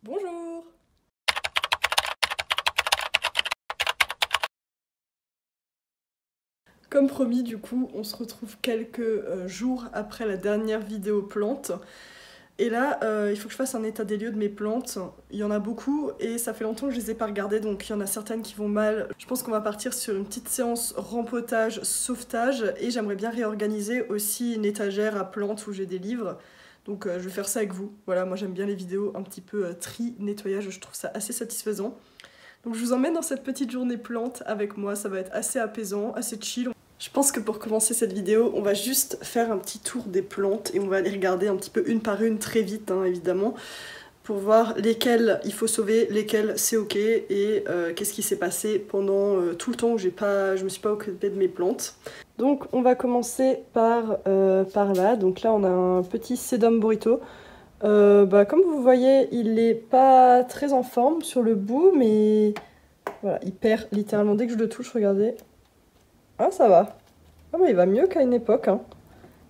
Bonjour! Comme promis, du coup, on se retrouve quelques jours après la dernière vidéo plante. Et là, il faut que je fasse un état des lieux de mes plantes. Il y en a beaucoup et ça fait longtemps que je les ai pas regardées, donc il y en a certaines qui vont mal. Je pense qu'on va partir sur une petite séance rempotage, sauvetage, et j'aimerais bien réorganiser aussi une étagère à plantes où j'ai des livres. Donc je vais faire ça avec vous. Voilà, moi j'aime bien les vidéos un petit peu tri, nettoyage, je trouve ça assez satisfaisant. Donc je vous emmène dans cette petite journée plante avec moi, ça va être assez apaisant, assez chill. Je pense que pour commencer cette vidéo, on va juste faire un petit tour des plantes et on va les regarder un petit peu une par une très vite, hein, évidemment, pour voir lesquelles il faut sauver, lesquelles c'est ok et qu'est-ce qui s'est passé pendant tout le temps où je me suis pas occupée de mes plantes. Donc on va commencer par là. Donc là on a un petit sedum burrito. Comme vous voyez, il est pas très en forme sur le bout, mais voilà, il perd littéralement dès que je le touche, regardez. Ah, ça va. Ah, mais il va mieux qu'à une époque, hein.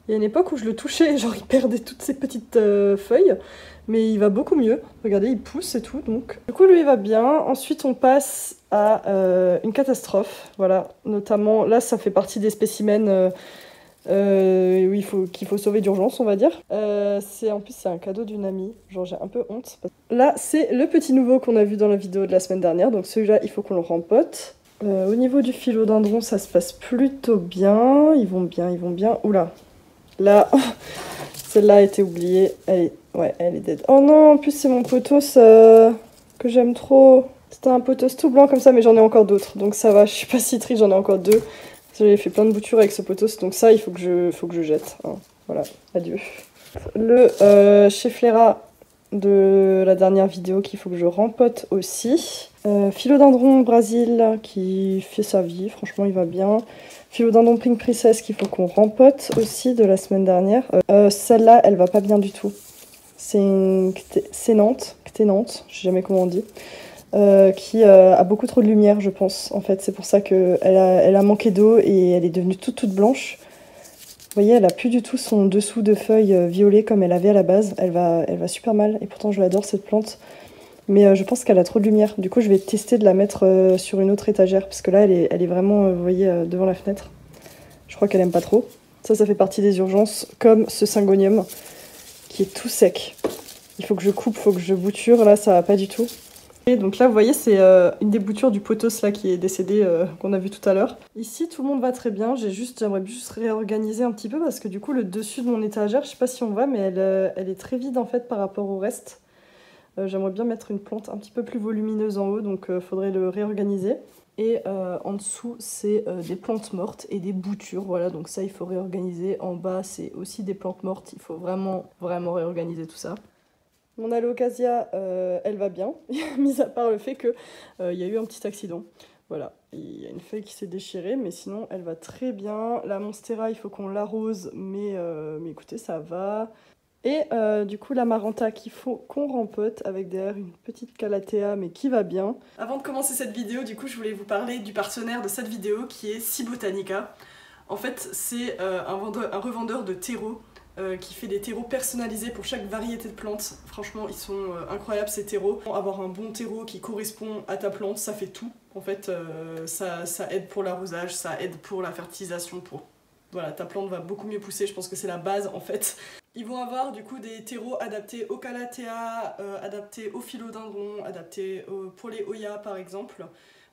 Il y a une époque où je le touchais, genre il perdait toutes ces petites feuilles, mais il va beaucoup mieux. Regardez, il pousse et tout, donc. Du coup, lui, il va bien. Ensuite, on passe à une catastrophe, voilà. Notamment, là, ça fait partie des spécimens qu'il faut sauver d'urgence, on va dire. En plus, c'est un cadeau d'une amie, genre j'ai un peu honte. Là, c'est le petit nouveau qu'on a vu dans la vidéo de la semaine dernière, donc celui-là, il faut qu'on le rempote. Au niveau du philodendron, ça se passe plutôt bien. Ils vont bien, ils vont bien. Oula. Là, celle-là a été oubliée. Elle est dead. Oh non, en plus c'est mon pothos que j'aime trop. C'était un pothos tout blanc comme ça, mais j'en ai encore d'autres. Donc ça va, je suis pas si triste, j'en ai encore deux. J'ai fait plein de boutures avec ce pothos, donc ça, il faut que je jette. Hein. Voilà, adieu. Le Schefflera de la dernière vidéo qu'il faut que je rempote aussi. Philodendron Brésil qui fait sa vie, franchement il va bien. Philodendron Pink Princess qu'il faut qu'on rempote aussi de la semaine dernière. Celle-là elle va pas bien du tout. C'est une cténante, je sais jamais comment on dit, qui a beaucoup trop de lumière je pense. En fait c'est pour ça qu'elle elle a manqué d'eau et elle est devenue toute blanche. Vous voyez, elle a plus du tout son dessous de feuilles violet comme elle avait à la base. Elle va super mal et pourtant je l'adore cette plante. Mais je pense qu'elle a trop de lumière. Du coup, je vais tester de la mettre sur une autre étagère parce que là, elle est vraiment, vous voyez, devant la fenêtre. Je crois qu'elle aime pas trop. Ça fait partie des urgences, comme ce syngonium qui est tout sec. Il faut que je coupe, il faut que je bouture. Là, ça va pas du tout. Et donc là, vous voyez, c'est une des boutures du pothos là qui est décédé, qu'on a vu tout à l'heure. Ici, tout le monde va très bien. J'aimerais juste réorganiser un petit peu parce que du coup, le dessus de mon étagère, je sais pas si on voit, mais elle est très vide en fait par rapport au reste. J'aimerais bien mettre une plante un petit peu plus volumineuse en haut, donc faudrait le réorganiser. Et en dessous, c'est des plantes mortes et des boutures, voilà, donc ça, il faut réorganiser. En bas, c'est aussi des plantes mortes, il faut vraiment réorganiser tout ça. Mon alocasia, elle va bien, mis à part le fait qu'il y a eu un petit accident. Voilà, il y a une feuille qui s'est déchirée, mais sinon, elle va très bien. La monstera, il faut qu'on l'arrose, mais écoutez, ça va. Et du coup, l'Amaranta qu'il faut qu'on rempote avec derrière une petite calathea, mais qui va bien. Avant de commencer cette vidéo, du coup, je voulais vous parler du partenaire de cette vidéo qui est SeaBotanica. En fait, c'est un revendeur de terreaux qui fait des terreaux personnalisés pour chaque variété de plantes. Franchement, ils sont incroyables ces terreaux. Avoir un bon terreau qui correspond à ta plante, ça fait tout. En fait, ça aide pour l'arrosage, ça aide pour la fertilisation, Voilà, ta plante va beaucoup mieux pousser, je pense que c'est la base en fait. Ils vont avoir du coup des terreaux adaptés au calathea, adaptés au philodendron, adaptés pour les Hoya par exemple.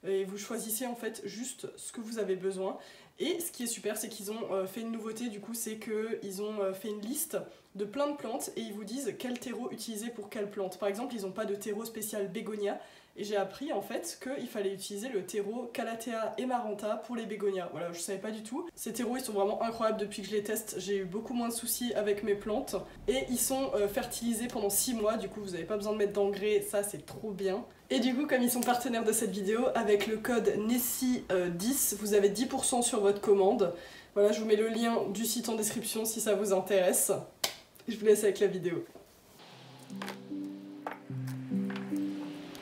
Et vous choisissez en fait juste ce que vous avez besoin. Et ce qui est super, c'est qu'ils ont fait une nouveauté du coup, c'est qu'ils ont fait une liste de plein de plantes et ils vous disent quel terreau utiliser pour quelle plante. Par exemple, ils n'ont pas de terreau spécial bégonia. Et j'ai appris en fait qu'il fallait utiliser le terreau Calathea Amaranta pour les bégonias. Voilà, je savais pas du tout. Ces terreaux ils sont vraiment incroyables depuis que je les teste. J'ai eu beaucoup moins de soucis avec mes plantes. Et ils sont fertilisés pendant 6 mois, du coup vous n'avez pas besoin de mettre d'engrais, ça c'est trop bien. Et du coup, comme ils sont partenaires de cette vidéo, avec le code Nessie10, vous avez 10% sur votre commande. Voilà, je vous mets le lien du site en description si ça vous intéresse. Je vous laisse avec la vidéo.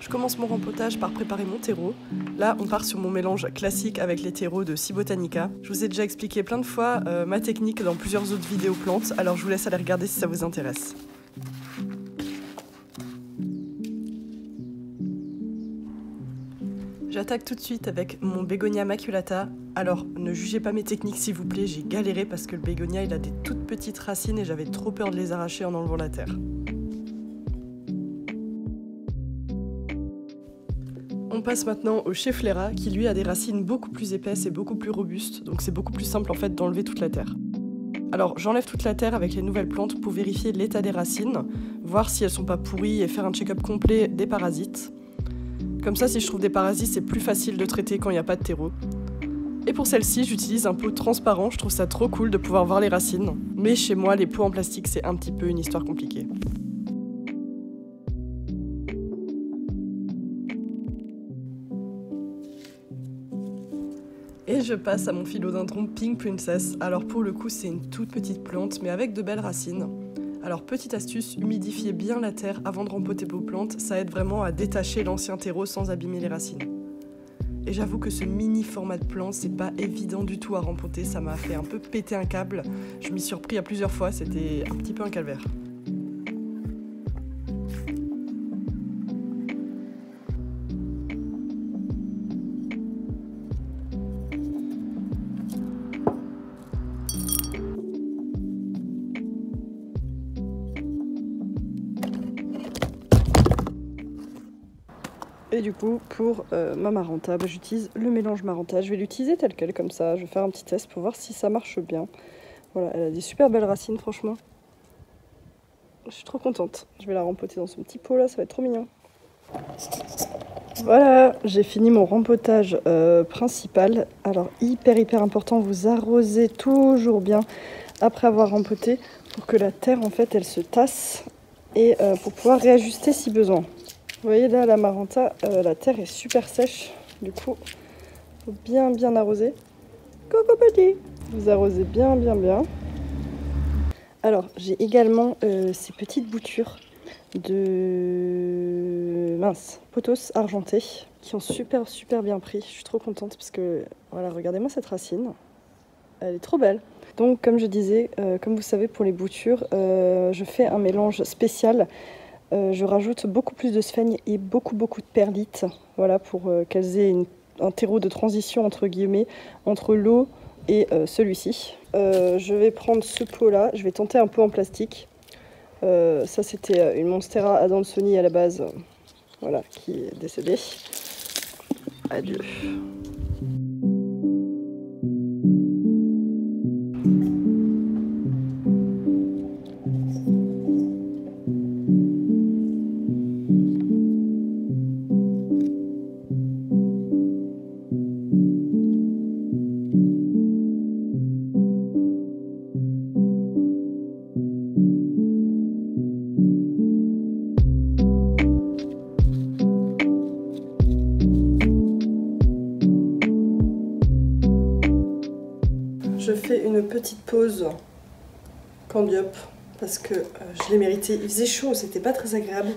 Je commence mon rempotage par préparer mon terreau. Là, on part sur mon mélange classique avec les terreaux de SeaBotanica. Je vous ai déjà expliqué plein de fois ma technique dans plusieurs autres vidéos plantes, alors je vous laisse aller regarder si ça vous intéresse. J'attaque tout de suite avec mon Bégonia maculata. Alors, ne jugez pas mes techniques s'il vous plaît, j'ai galéré parce que le bégonia il a des toutes petites racines et j'avais trop peur de les arracher en enlevant la terre. On passe maintenant au Schefflera qui lui a des racines beaucoup plus épaisses et beaucoup plus robustes, donc c'est beaucoup plus simple en fait d'enlever toute la terre. Alors j'enlève toute la terre avec les nouvelles plantes pour vérifier l'état des racines, voir si elles sont pas pourries et faire un check-up complet des parasites. Comme ça, si je trouve des parasites, c'est plus facile de traiter quand il n'y a pas de terreau. Et pour celle-ci, j'utilise un pot transparent, je trouve ça trop cool de pouvoir voir les racines. Mais chez moi, les pots en plastique, c'est un petit peu une histoire compliquée. Et je passe à mon philodendron Pink Princess. Alors pour le coup, c'est une toute petite plante, mais avec de belles racines. Alors petite astuce, humidifiez bien la terre avant de rempoter vos plantes, ça aide vraiment à détacher l'ancien terreau sans abîmer les racines. Et j'avoue que ce mini format de plante, c'est pas évident du tout à rempoter, ça m'a fait un peu péter un câble. Je m'y suis repris à plusieurs fois, c'était un petit peu un calvaire. Et du coup, pour ma Maranta, j'utilise le mélange Maranta. Je vais l'utiliser tel quel, comme ça. Je vais faire un petit test pour voir si ça marche bien. Voilà, elle a des super belles racines, franchement. Je suis trop contente. Je vais la rempoter dans son petit pot, là, ça va être trop mignon. Voilà, j'ai fini mon rempotage principal. Alors, hyper important, vous arrosez toujours bien après avoir rempoté pour que la terre, en fait, elle se tasse et pour pouvoir réajuster si besoin. Vous voyez là, la Maranta, la terre est super sèche. Du coup, il faut bien arroser. Coucou petit! Vous arrosez bien. Alors, j'ai également ces petites boutures de pothos argentés qui ont super bien pris. Je suis trop contente parce que, voilà, regardez-moi cette racine. Elle est trop belle. Donc, comme je disais, comme vous savez, pour les boutures, je fais un mélange spécial. Je rajoute beaucoup plus de sphènes et beaucoup de perlites, voilà, pour qu'elles aient un terreau de transition entre guillemets entre l'eau et celui-ci. Je vais prendre ce pot là, je vais tenter un pot en plastique. Ça c'était une Monstera Adansonii à la base, voilà, qui est décédée. Adieu. Je fais une petite pause Candiop parce que je l'ai mérité. Il faisait chaud, c'était pas très agréable.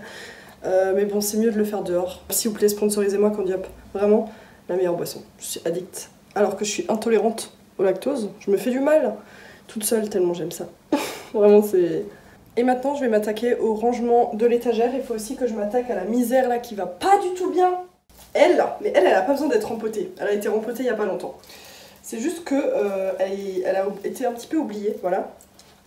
Mais bon, c'est mieux de le faire dehors. S'il vous plaît, sponsorisez-moi Candiop. Vraiment, la meilleure boisson. Je suis addict. Alors que je suis intolérante au lactose, je me fais du mal toute seule tellement j'aime ça. Vraiment, c'est... Et maintenant, je vais m'attaquer au rangement de l'étagère. Il faut aussi que je m'attaque à la misère là qui va pas du tout bien. Elle a pas besoin d'être rempotée. Elle a été rempotée il y a pas longtemps. C'est juste que elle a été un petit peu oubliée, voilà.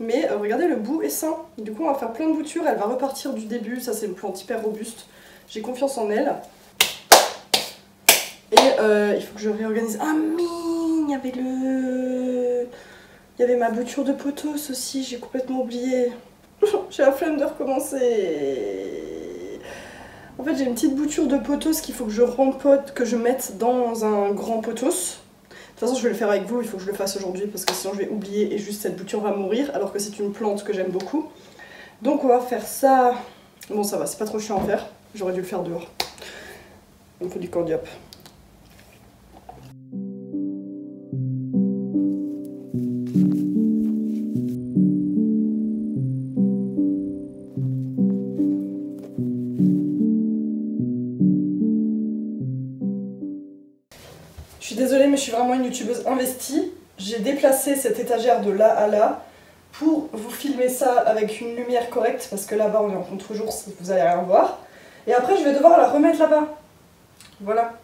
Mais regardez, le bout est sain. Du coup, on va faire plein de boutures. Elle va repartir du début. Ça, c'est une plante hyper robuste. J'ai confiance en elle. Et il faut que je réorganise. Ah, mine, il y avait ma bouture de pothos aussi. J'ai complètement oublié. J'ai la flemme de recommencer. En fait, j'ai une petite bouture de pothos qu'il faut que je rempote, que je mette dans un grand pothos. De toute façon, je vais le faire avec vous, il faut que je le fasse aujourd'hui parce que sinon je vais oublier et juste cette bouture va mourir alors que c'est une plante que j'aime beaucoup. Donc on va faire ça. Bon, ça va, c'est pas trop chiant à faire. J'aurais dû le faire dehors. Il me faut du Candiop. Je suis désolée mais je suis vraiment une youtubeuse investie. J'ai déplacé cette étagère de là à là pour vous filmer ça avec une lumière correcte parce que là-bas on est en contre-jour, vous allez rien voir. Et après je vais devoir la remettre là-bas. Voilà.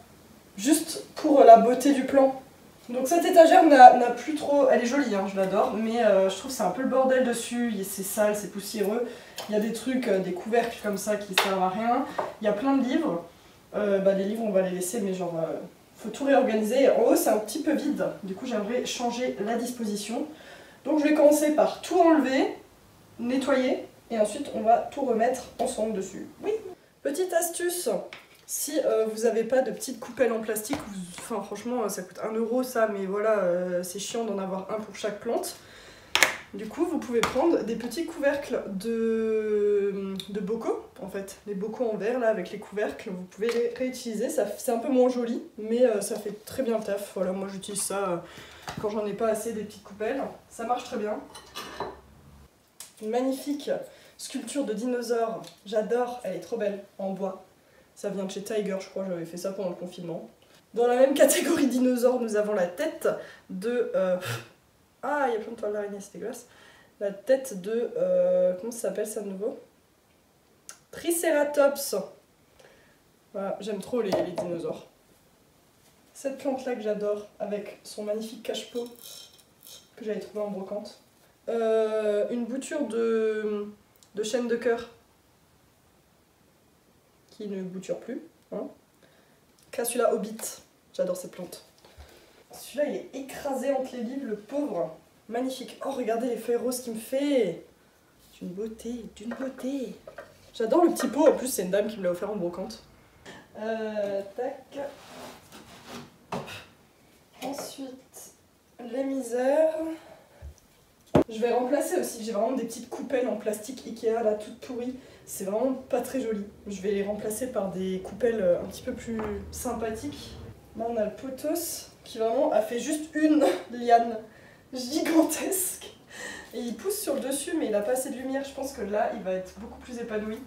juste pour la beauté du plan. Donc cette étagère n'a plus trop... Elle est jolie, hein, je l'adore, mais je trouve que c'est un peu le bordel dessus, c'est sale, c'est poussiéreux. Il y a des trucs, des couvercles comme ça qui servent à rien. Il y a plein de livres. Les livres, on va les laisser, mais genre... faut tout réorganiser. En haut, c'est un petit peu vide. Du coup, j'aimerais changer la disposition. Donc je vais commencer par tout enlever, nettoyer, et ensuite on va tout remettre ensemble dessus. Oui. Petite astuce, si vous n'avez pas de petites coupelles en plastique, enfin franchement ça coûte 1 € ça, mais voilà, c'est chiant d'en avoir un pour chaque plante. Du coup vous pouvez prendre des petits couvercles de bocaux, en fait, les bocaux en verre là avec les couvercles, vous pouvez les réutiliser, c'est un peu moins joli, mais ça fait très bien le taf. Voilà, moi j'utilise ça quand j'en ai pas assez des petites coupelles, ça marche très bien. Une magnifique sculpture de dinosaure, j'adore, elle est trop belle, en bois. Ça vient de chez Tiger, je crois, j'avais fait ça pendant le confinement. Dans la même catégorie dinosaure, nous avons la tête de... Ah, il y a plein de toiles d'araignée, c'est dégueulasse. La tête de... Comment ça s'appelle ça de nouveau? Triceratops. Voilà, j'aime trop les dinosaures. Cette plante-là que j'adore, avec son magnifique cache-pot que j'avais trouvé en brocante. Une bouture de chêne de cœur qui ne bouture plus. Hein. Cassula Hobbit, j'adore cette plante. Celui-là il est écrasé entre les livres, le pauvre. Magnifique. Oh regardez les feuilles roses qu'il me fait. D'une beauté, d'une beauté. J'adore le petit pot, en plus c'est une dame qui me l'a offert en brocante. Tac. Ensuite, les misères. Je vais remplacer aussi, j'ai vraiment des petites coupelles en plastique Ikea là, toutes pourries. C'est vraiment pas très joli. Je vais les remplacer par des coupelles un petit peu plus sympathiques. Là on a le pothos qui vraiment a fait juste une liane gigantesque. Et il pousse sur le dessus mais il a pas assez de lumière, je pense que là il va être beaucoup plus épanoui.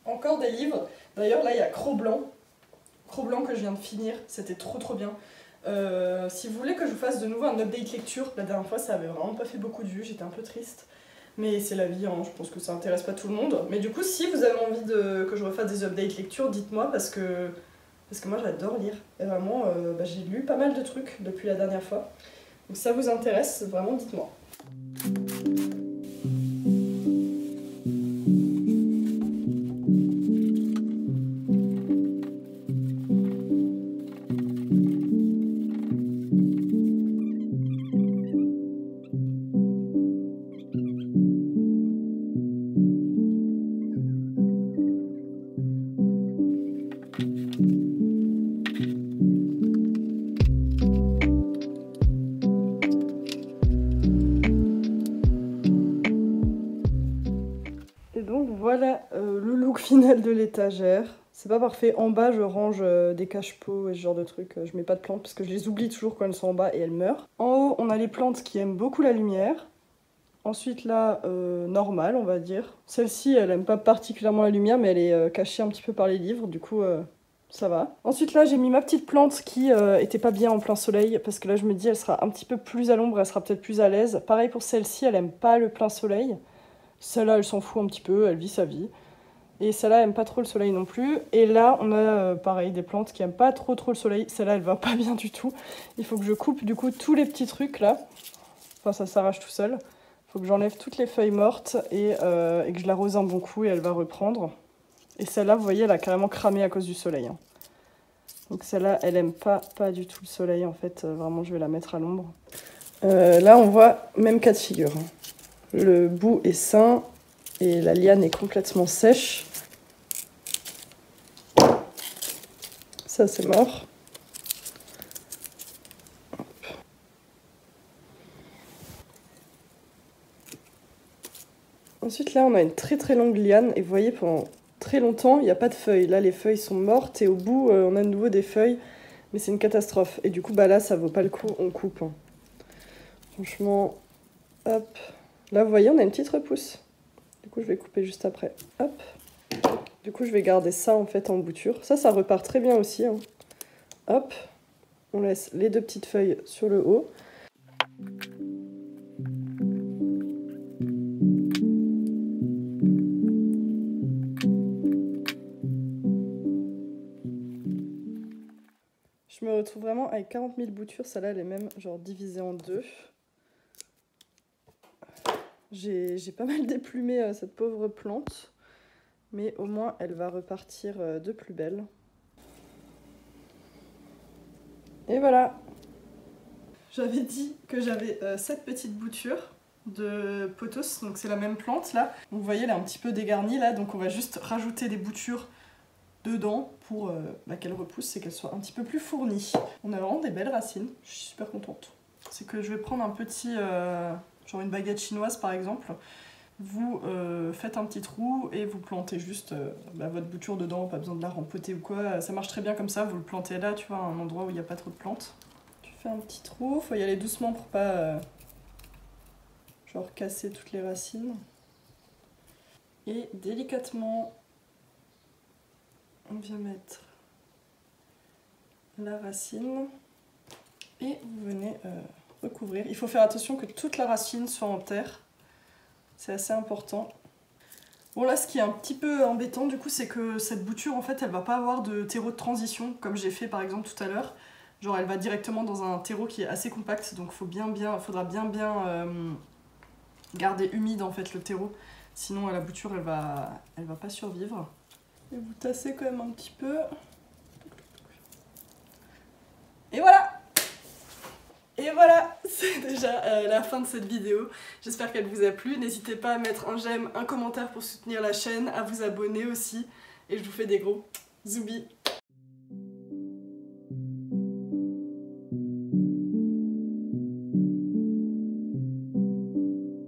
Encore des livres, d'ailleurs là il y a Cro-Blanc. Cro-Blanc que je viens de finir, c'était trop bien. Si vous voulez que je vous fasse de nouveau un update lecture, la dernière fois ça avait vraiment pas fait beaucoup de vues, j'étais un peu triste. Mais c'est la vie, hein, je pense que ça intéresse pas tout le monde. Mais du coup, si vous avez envie que je refasse des updates lecture, dites-moi parce que moi j'adore lire. Et vraiment, j'ai lu pas mal de trucs depuis la dernière fois. Donc si ça vous intéresse, vraiment dites-moi. Voilà le look final de l'étagère. C'est pas parfait. En bas, je range des cache-pots et ce genre de trucs. Je mets pas de plantes parce que je les oublie toujours quand elles sont en bas et elles meurent. En haut, on a les plantes qui aiment beaucoup la lumière. Ensuite, là, normale, on va dire. Celle-ci, elle aime pas particulièrement la lumière, mais elle est cachée un petit peu par les livres. Du coup, ça va. Ensuite, là, j'ai mis ma petite plante qui était pas bien en plein soleil. Parce que là, je me dis, elle sera un petit peu plus à l'ombre, elle sera peut-être plus à l'aise. Pareil pour celle-ci, elle aime pas le plein soleil. Celle-là, elle s'en fout un petit peu, elle vit sa vie. Et celle-là, elle aime pas trop le soleil non plus. Et là, on a pareil, des plantes qui aiment pas trop le soleil. Celle-là, elle va pas bien du tout. Il faut que je coupe du coup tous les petits trucs là. Enfin, ça s'arrache tout seul. Il faut que j'enlève toutes les feuilles mortes et que je l'arrose un bon coup et elle va reprendre. Et celle-là, vous voyez, elle a carrément cramé à cause du soleil. Hein. Donc celle-là, elle aime pas du tout le soleil en fait. Vraiment, je vais la mettre à l'ombre. Là, on voit même cas de figure. Hein. Le bout est sain et la liane est complètement sèche. Ça, c'est mort. Hop. Ensuite, là, on a une très longue liane. Et vous voyez, pendant très longtemps, il n'y a pas de feuilles. Là, les feuilles sont mortes et au bout, on a de nouveau des feuilles. Mais c'est une catastrophe. Et du coup, là, ça vaut pas le coup, on coupe. Hein. Franchement, hop. Là, vous voyez, on a une petite repousse. Du coup, je vais couper juste après. Hop. Du coup, je vais garder ça, en fait, en bouture. Ça repart très bien aussi. Hein. Hop. On laisse les deux petites feuilles sur le haut. Je Je me retrouve vraiment avec 40 000 boutures. Celle-là, elle est même genre divisée en deux. J'ai pas mal déplumé cette pauvre plante. Mais au moins, elle va repartir de plus belle. Et voilà. J'avais dit que j'avais 7 petites boutures de pothos, donc c'est la même plante là. Donc, vous voyez, elle est un petit peu dégarnie là, donc on va juste rajouter des boutures dedans pour qu'elle repousse et qu'elle soit un petit peu plus fournie. On a vraiment des belles racines, je suis super contente. C'est que je vais prendre un petit, genre une baguette chinoise par exemple. Vous faites un petit trou et vous plantez juste votre bouture dedans, pas besoin de la rempoter ou quoi. Ça marche très bien comme ça, vous le plantez là, tu vois, à un endroit où il n'y a pas trop de plantes. Tu fais un petit trou, faut y aller doucement pour pas genre casser toutes les racines. Et délicatement, on vient mettre la racine et vous venez recouvrir. Il faut faire attention que toute la racine soit en terre. C'est assez important. Bon là, ce qui est un petit peu embêtant du coup, c'est que cette bouture en fait, elle va pas avoir de terreau de transition comme j'ai fait par exemple tout à l'heure. Genre elle va directement dans un terreau qui est assez compact, donc faudra bien garder humide en fait le terreau. Sinon la bouture elle va pas survivre. Et vous tassez quand même un petit peu. Et voilà! Et voilà, c'est déjà la fin de cette vidéo. J'espère qu'elle vous a plu. N'hésitez pas à mettre un j'aime, un commentaire pour soutenir la chaîne, à vous abonner aussi. Et je vous fais des gros zoubis.